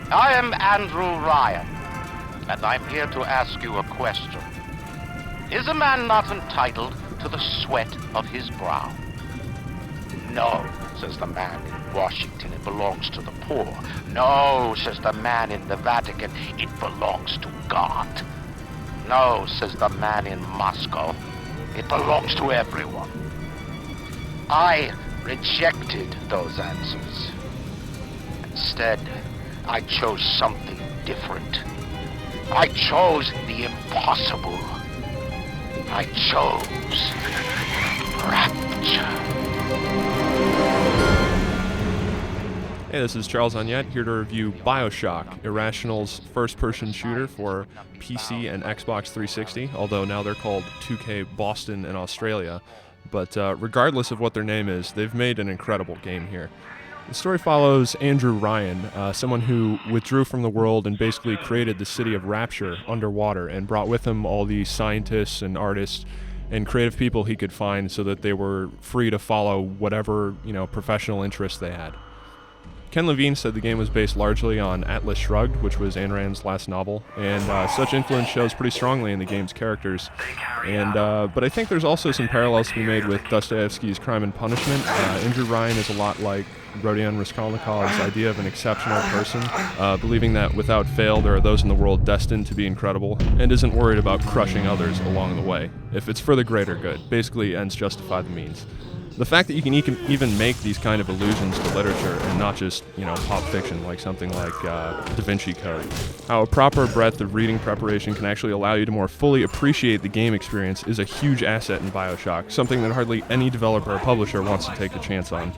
I am Andrew Ryan, and I'm here to ask you a question. Is a man not entitled to the sweat of his brow? No, says the man in Washington, it belongs to the poor. No, says the man in the Vatican, it belongs to God. No, says the man in Moscow, it belongs to everyone. I rejected those answers. Instead, I chose something different. I chose the impossible. I chose rapture. Hey, this is Charles Onyett, here to review BioShock, Irrational's first-person shooter for PC and Xbox 360, although now they're called 2K Boston in Australia. But regardless of what their name is, they've made an incredible game here. The story follows Andrew Ryan, someone who withdrew from the world and basically created the city of Rapture underwater and brought with him all the scientists and artists and creative people he could find so that they were free to follow whatever, professional interests they had. Ken Levine said the game was based largely on Atlas Shrugged, which was Ayn Rand's last novel, and such influence shows pretty strongly in the game's characters. But I think there's also some parallels to be made with Dostoevsky's Crime and Punishment. Andrew Ryan is a lot like Rodion Raskolnikov's idea of an exceptional person, believing that without fail there are those in the world destined to be incredible, and isn't worried about crushing others along the way. If it's for the greater good, basically ends justify the means. The fact that you can even make these kind of allusions to literature and not just, pop fiction like something like Da Vinci Code. How a proper breadth of reading preparation can actually allow you to more fully appreciate the game experience is a huge asset in BioShock, something that hardly any developer or publisher wants to take a chance on.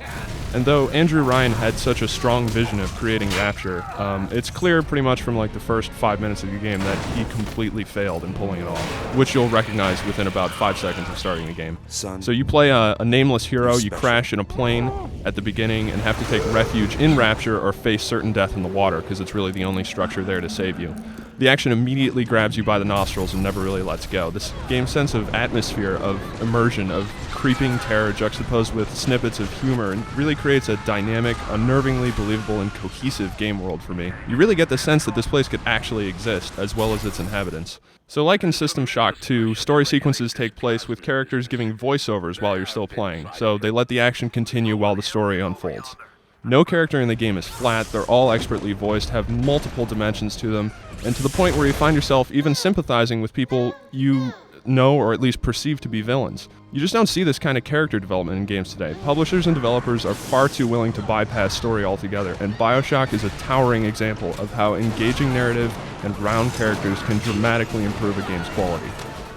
And though Andrew Ryan had such a strong vision of creating Rapture, it's clear pretty much from the first 5 minutes of the game that he completely failed in pulling it off, which you'll recognize within about 5 seconds of starting the game. So you play a nameless hero, you crash in a plane at the beginning and have to take refuge in Rapture or face certain death in the water because it's really the only structure there to save you. The action immediately grabs you by the nostrils and never really lets go. This game's sense of atmosphere, of immersion, of creeping terror juxtaposed with snippets of humor and really creates a dynamic, unnervingly believable and cohesive game world for me. You really get the sense that this place could actually exist, as well as its inhabitants. So like in System Shock 2, story sequences take place with characters giving voiceovers while you're still playing, so they let the action continue while the story unfolds. No character in the game is flat, they're all expertly voiced, have multiple dimensions to them, and to the point where you find yourself even sympathizing with people you know or at least perceive to be villains. You just don't see this kind of character development in games today. Publishers and developers are far too willing to bypass story altogether, and BioShock is a towering example of how engaging narrative and round characters can dramatically improve a game's quality.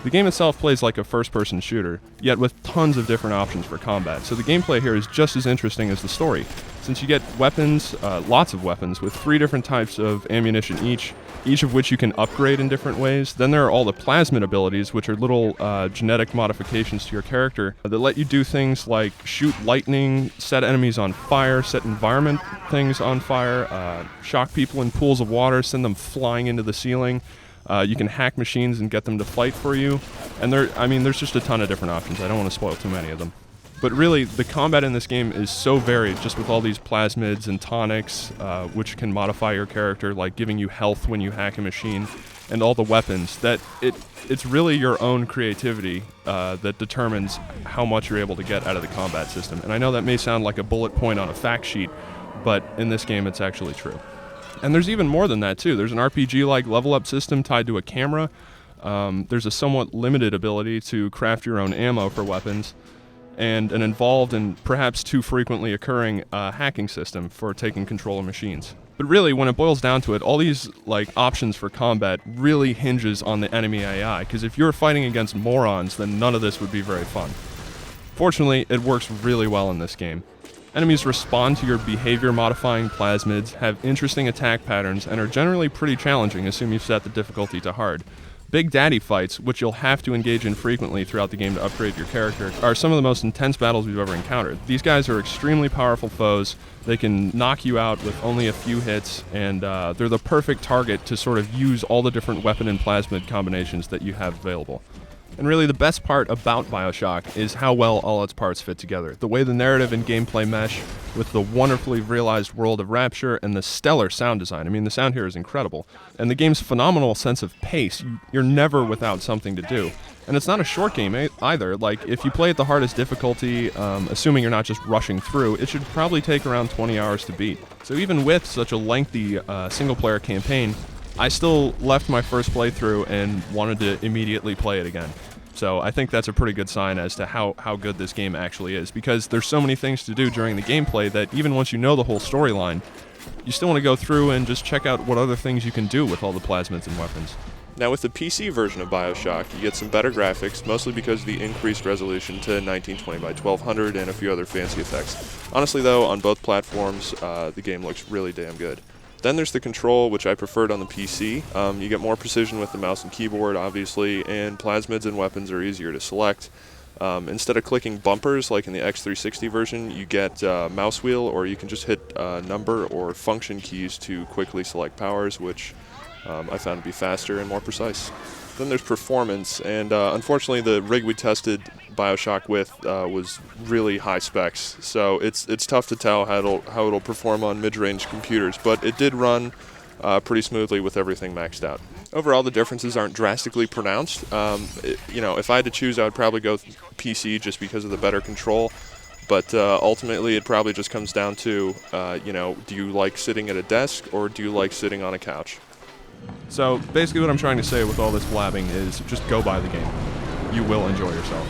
The game itself plays like a first-person shooter, yet with tons of different options for combat, so the gameplay here is just as interesting as the story. Since you get weapons, lots of weapons, with 3 different types of ammunition each of which you can upgrade in different ways. Then there are all the plasmid abilities, which are little genetic modifications to your character that let you do things like shoot lightning, set enemies on fire, set environment things on fire, shock people in pools of water, send them flying into the ceiling. You can hack machines and get them to fight for you. And there's just a ton of different options. I don't want to spoil too many of them. But really, the combat in this game is so varied, just with all these plasmids and tonics, which can modify your character, like giving you health when you hack a machine, and all the weapons, that it's really your own creativity that determines how much you're able to get out of the combat system. And I know that may sound like a bullet point on a fact sheet, but in this game it's actually true. And there's even more than that, too. There's an RPG-like level-up system tied to a camera. There's a somewhat limited ability to craft your own ammo for weapons, and an involved and perhaps too frequently occurring hacking system for taking control of machines. But really, when it boils down to it, all these options for combat really hinges on the enemy AI, because if you're fighting against morons, then none of this would be very fun. Fortunately, it works really well in this game. Enemies respond to your behavior-modifying plasmids, have interesting attack patterns, and are generally pretty challenging, assuming you've set the difficulty to hard. Big Daddy fights, which you'll have to engage in frequently throughout the game to upgrade your character, are some of the most intense battles we've ever encountered. These guys are extremely powerful foes. They can knock you out with only a few hits, and they're the perfect target to sort of use all the different weapon and plasmid combinations that you have available. And really the best part about BioShock is how well all its parts fit together. The way the narrative and gameplay mesh with the wonderfully realized world of Rapture and the stellar sound design. I mean, the sound here is incredible. And the game's phenomenal sense of pace. You're never without something to do. And it's not a short game either. Like, if you play at the hardest difficulty, assuming you're not just rushing through, it should probably take around 20 hours to beat. So even with such a lengthy single-player campaign, I still left my first playthrough and wanted to immediately play it again. So I think that's a pretty good sign as to how good this game actually is, because there's so many things to do during the gameplay that even once you know the whole storyline, you still want to go through and just check out what other things you can do with all the plasmids and weapons. Now with the PC version of BioShock, you get some better graphics, mostly because of the increased resolution to 1920 by 1200 and a few other fancy effects. Honestly though, on both platforms, the game looks really damn good. Then there's the control, which I preferred on the PC. You get more precision with the mouse and keyboard, obviously, and plasmids and weapons are easier to select. Instead of clicking bumpers like in the X360 version, you get mouse wheel, or you can just hit number or function keys to quickly select powers, which I found to be faster and more precise. Then there's performance, and unfortunately the rig we tested BioShock with was really high specs, so it's tough to tell how it'll perform on mid-range computers, but it did run pretty smoothly with everything maxed out. Overall, the differences aren't drastically pronounced. If I had to choose, I would probably go PC just because of the better control. But ultimately, it probably just comes down to, do you like sitting at a desk or do you like sitting on a couch? So basically what I'm trying to say with all this blabbing is just go buy the game. You will enjoy yourself.